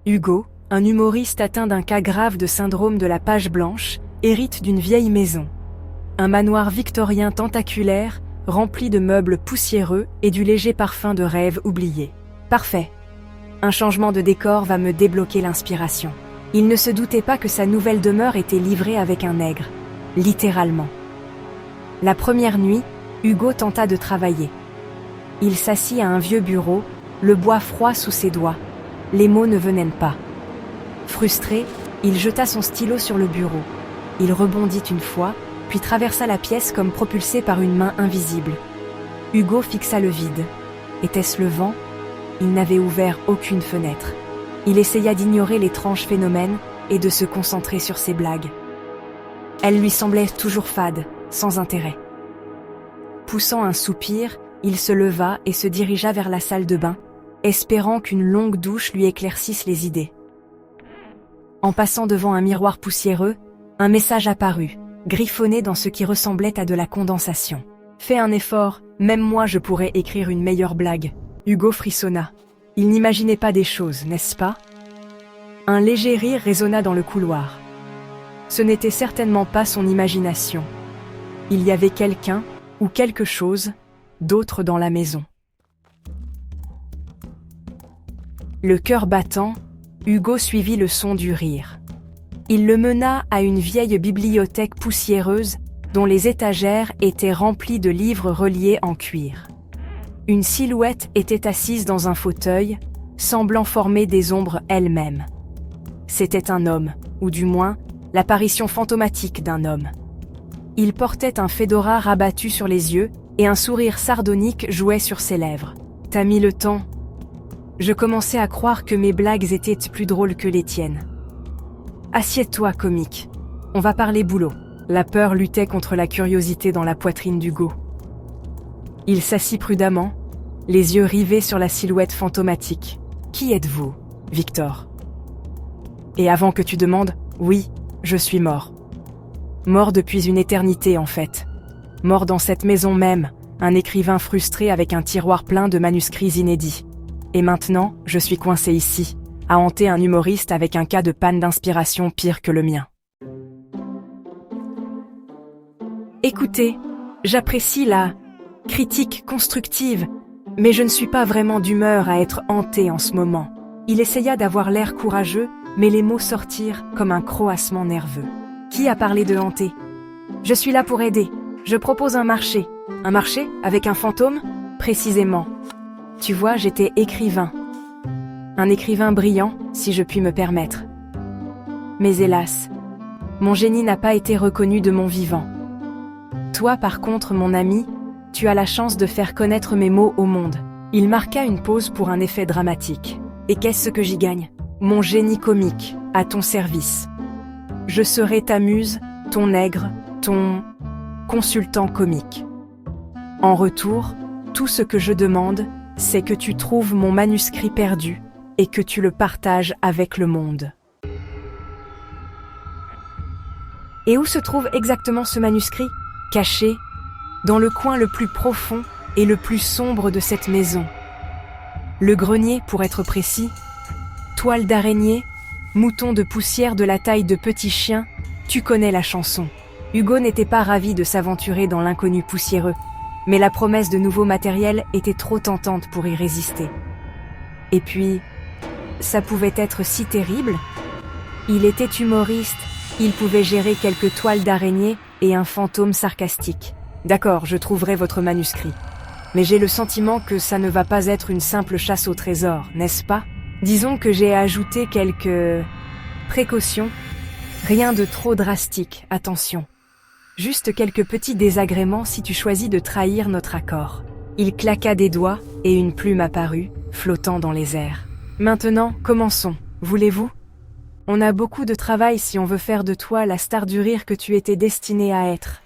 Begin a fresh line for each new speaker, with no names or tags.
Hugo, un humoriste atteint d'un cas grave de syndrome de la page blanche, hérite d'une vieille maison. Un manoir victorien tentaculaire, rempli de meubles poussiéreux et du léger parfum de rêves oubliés. Parfait. Un changement de décor va me débloquer l'inspiration. Il ne se doutait pas que sa nouvelle demeure était livrée avec un nègre. Littéralement. La première nuit, Hugo tenta de travailler. Il s'assit à un vieux bureau, le bois froid sous ses doigts. Les mots ne venaient pas. Frustré, il jeta son stylo sur le bureau. Il rebondit une fois, puis traversa la pièce comme propulsé par une main invisible. Hugo fixa le vide. Était-ce le vent ? Il n'avait ouvert aucune fenêtre. Il essaya d'ignorer l'étrange phénomène et de se concentrer sur ses blagues. Elles lui semblaient toujours fades, sans intérêt. Poussant un soupir, il se leva et se dirigea vers la salle de bain, espérant qu'une longue douche lui éclaircisse les idées. En passant devant un miroir poussiéreux, un message apparut, griffonné dans ce qui ressemblait à de la condensation. « Fais un effort, même moi je pourrais écrire une meilleure blague. » Hugo frissonna. Il n'imaginait pas des choses, n'est-ce pas ? Un léger rire résonna dans le couloir. Ce n'était certainement pas son imagination. Il y avait quelqu'un, ou quelque chose, d'autre dans la maison. Le cœur battant, Hugo suivit le son du rire. Il le mena à une vieille bibliothèque poussiéreuse dont les étagères étaient remplies de livres reliés en cuir. Une silhouette était assise dans un fauteuil, semblant former des ombres elle-même. C'était un homme, ou du moins, l'apparition fantomatique d'un homme. Il portait un fedora rabattu sur les yeux et un sourire sardonique jouait sur ses lèvres. « T'as mis le temps ?» Je commençais à croire que mes blagues étaient plus drôles que les tiennes. « Assieds-toi, comique. On va parler boulot. » La peur luttait contre la curiosité dans la poitrine d'Hugo. Il s'assit prudemment, les yeux rivés sur la silhouette fantomatique. « Qui êtes-vous, Victor ?» Et avant que tu demandes, oui, je suis mort. Mort depuis une éternité en fait. Mort dans cette maison même, un écrivain frustré avec un tiroir plein de manuscrits inédits. Et maintenant, je suis coincé ici, à hanter un humoriste avec un cas de panne d'inspiration pire que le mien. Écoutez, j'apprécie la critique constructive, mais je ne suis pas vraiment d'humeur à être hanté en ce moment. Il essaya d'avoir l'air courageux, mais les mots sortirent comme un croassement nerveux. Qui a parlé de hanter ? Je suis là pour aider. Je propose un marché. Un marché avec un fantôme ? Précisément. Tu vois, j'étais écrivain. Un écrivain brillant, si je puis me permettre. Mais hélas, mon génie n'a pas été reconnu de mon vivant. Toi, par contre, mon ami, tu as la chance de faire connaître mes mots au monde. Il marqua une pause pour un effet dramatique. Et qu'est-ce que j'y gagne ? Mon génie comique, à ton service. Je serai ta muse, ton nègre, ton consultant comique. En retour, tout ce que je demande, c'est que tu trouves mon manuscrit perdu et que tu le partages avec le monde. Et où se trouve exactement ce manuscrit ? Caché, dans le coin le plus profond et le plus sombre de cette maison. Le grenier, pour être précis, toile d'araignée, mouton de poussière de la taille de petit chien, tu connais la chanson. Hugo n'était pas ravi de s'aventurer dans l'inconnu poussiéreux, mais la promesse de nouveaux matériels était trop tentante pour y résister. Et puis, ça pouvait être si terrible. Il était humoriste, il pouvait gérer quelques toiles d'araignée et un fantôme sarcastique. D'accord, je trouverai votre manuscrit. Mais j'ai le sentiment que ça ne va pas être une simple chasse au trésor, n'est-ce pas ? Disons que j'ai ajouté quelques précautions. Rien de trop drastique, attention. Juste quelques petits désagréments si tu choisis de trahir notre accord. Il claqua des doigts et une plume apparut, flottant dans les airs. Maintenant, commençons, voulez-vous ? On a beaucoup de travail si on veut faire de toi la star du rire que tu étais destinée à être.